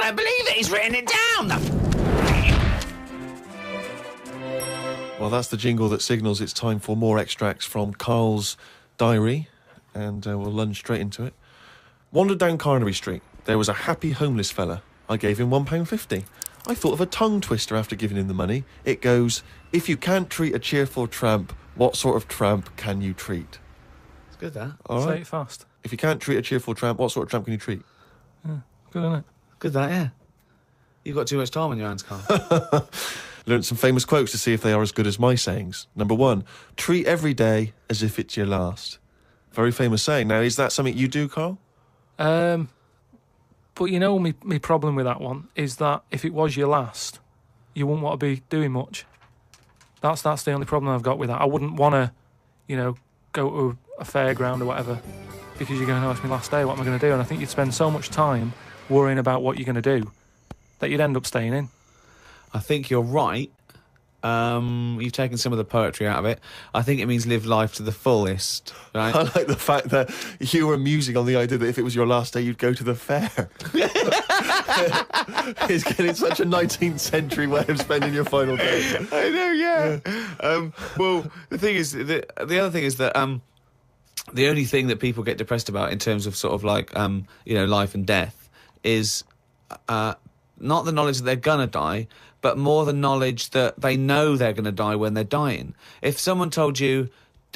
don't believe it. He's written it down. Well, that's the jingle that signals it's time for more extracts from Karl's diary, and we'll lunge straight into it. Wandered down Carnaby Street. There was a happy homeless fella. I gave him £1.50. I thought of a tongue twister after giving him the money. It goes, if you can't treat a cheerful tramp, what sort of tramp can you treat? It's good, that. All right. Say it fast. If you can't treat a cheerful tramp, what sort of tramp can you treat? Yeah, good, isn't it? Good, that, yeah. You've got too much time on your hands, Karl. Learned some famous quotes to see if they are as good as my sayings. Number 1, treat every day as if it's your last. Very famous saying. Now, is that something you do, Karl? But you know, my problem with that one is that if it was your last, you wouldn't want to be doing much. That's the only problem I've got with that. I wouldn't want to, go to a fairground or whatever because you're going, oh, it's my last day, what am I going to do? And I think you'd spend so much time worrying about what you're going to do that you'd end up staying in. I think you're right. You've taken some of the poetry out of it. I think it means live life to the fullest, right? I like the fact that you were musing on the idea that if it was your last day, you'd go to the fair. It's getting such a 19th century way of spending your final day. I know, yeah. Well, the thing is, the other thing is that the only thing that people get depressed about in terms of sort of like, life and death is not the knowledge that they're gonna die, but more the knowledge that they know they're going to die when they're dying. If someone told you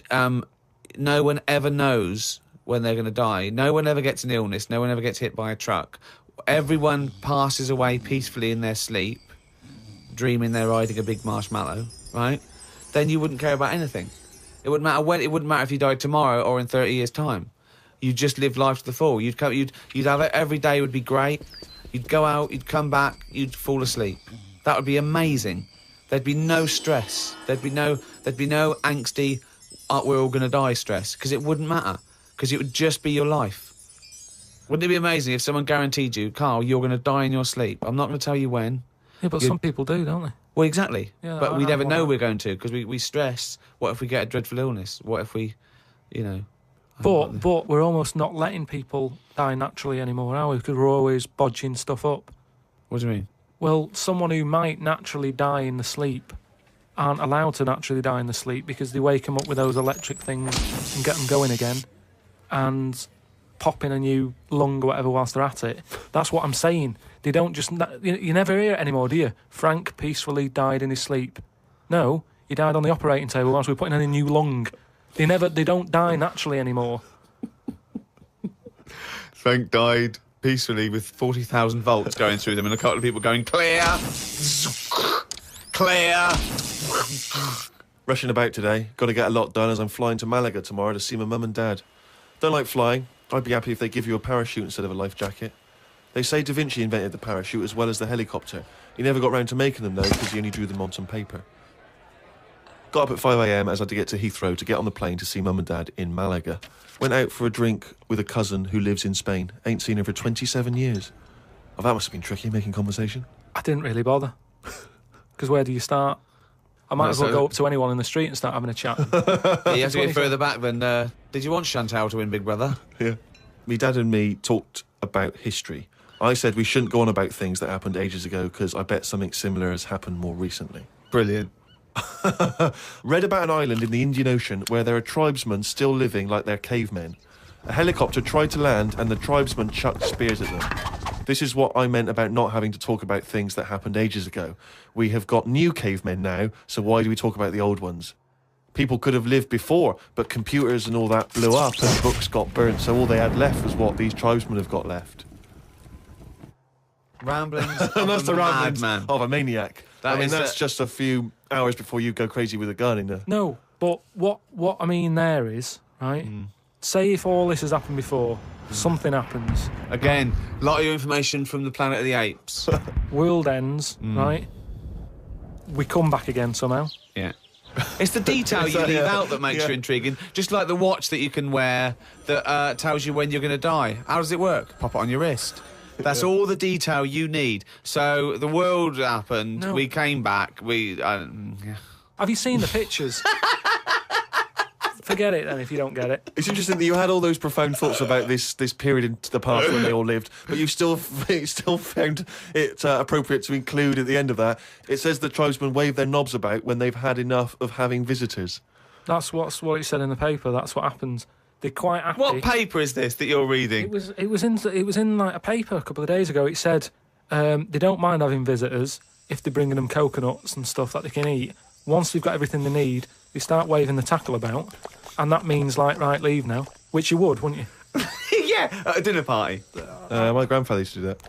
no one ever knows when they're going to die, no one ever gets an illness, no one ever gets hit by a truck, everyone passes away peacefully in their sleep, dreaming they're riding a big marshmallow, right? Then you wouldn't care about anything. It wouldn't matter when. It wouldn't matter if you died tomorrow or in 30 years' time. You'd just live life to the full. You'd have it every day would be great. You'd go out, you'd come back, you'd fall asleep. That would be amazing. There'd be no stress. There'd be no angsty, we're all going to die stress, because it wouldn't matter, because it would just be your life. Wouldn't it be amazing if someone guaranteed you, Karl, you're going to die in your sleep? I'm not going to tell you when. Yeah, but some people do, don't they? Well, exactly. Yeah, but we never know we're going to, because we stress. What if we get a dreadful illness? What if we, But we're almost not letting people die naturally anymore, are we? Because we're always bodging stuff up. What do you mean? Well, someone who might naturally die in the sleep aren't allowed to naturally die in the sleep because they wake them up with those electric things and get them going again and pop in a new lung or whatever whilst they're at it. That's what I'm saying. They don't just... You never hear it anymore, do you? Frank peacefully died in his sleep. No, he died on the operating table whilst we were putting in a new lung. They don't die naturally anymore. Frank died peacefully with 40,000 volts going through them and a couple of people going, clear, clear. Rushing about today. Got to get a lot done as I'm flying to Malaga tomorrow to see my mum and dad. Don't like flying. I'd be happy if they give you a parachute instead of a life jacket. They say Da Vinci invented the parachute as well as the helicopter. He never got round to making them, though, because he only drew them on some paper. Got up at 5 a.m. as I had to get to Heathrow to get on the plane to see mum and dad in Malaga. Went out for a drink with a cousin who lives in Spain. Ain't seen her for 27 years. Oh, that must have been tricky, making conversation. I didn't really bother. Because where do you start? I might as well go up to anyone in the street and start having a chat. Yeah, you have to get further back than... did you want Chantal to win Big Brother? Yeah. Me dad and me talked about history. I said we shouldn't go on about things that happened ages ago because I bet something similar has happened more recently. Brilliant. Read about an island in the Indian Ocean where there are tribesmen still living like they're cavemen. A helicopter tried to land and the tribesmen chucked spears at them. This is what I meant about not having to talk about things that happened ages ago. We have got new cavemen now, so why do we talk about the old ones? People could have lived before, but computers and all that blew up and books got burnt, so all they had left was what these tribesmen have got left. Ramblings And that's the ramblings madman. of a maniac. That's just a few hours before you go crazy with a gun in there. No, but what I mean there is, right, say if all this has happened before, something happens. Again, a lot of information from the Planet of the Apes. World ends, right? We come back again somehow. Yeah. It's the detail you leave out that makes you intriguing. Just like the watch that you can wear that tells you when you're going to die. How does it work? Pop it on your wrist. That's all the detail you need. So the world happened, we came back, Have you seen the pictures? Forget it then if you don't get it. It's interesting that you had all those profound thoughts about this period in the past when they all lived, but you still found it appropriate to include at the end of that. It says that tribesmen wave their knobs about when they've had enough of having visitors. That's what it said in the paper. That's what happens. They're quite happy. What paper is this that you're reading? It was in like a paper a couple of days ago. It said they don't mind having visitors if they're bringing them coconuts and stuff that they can eat. Once they've got everything they need, they start waving the tackle about, and that means like, right, leave now, which you would, wouldn't you? Yeah, at a dinner party. My grandfather used to do that.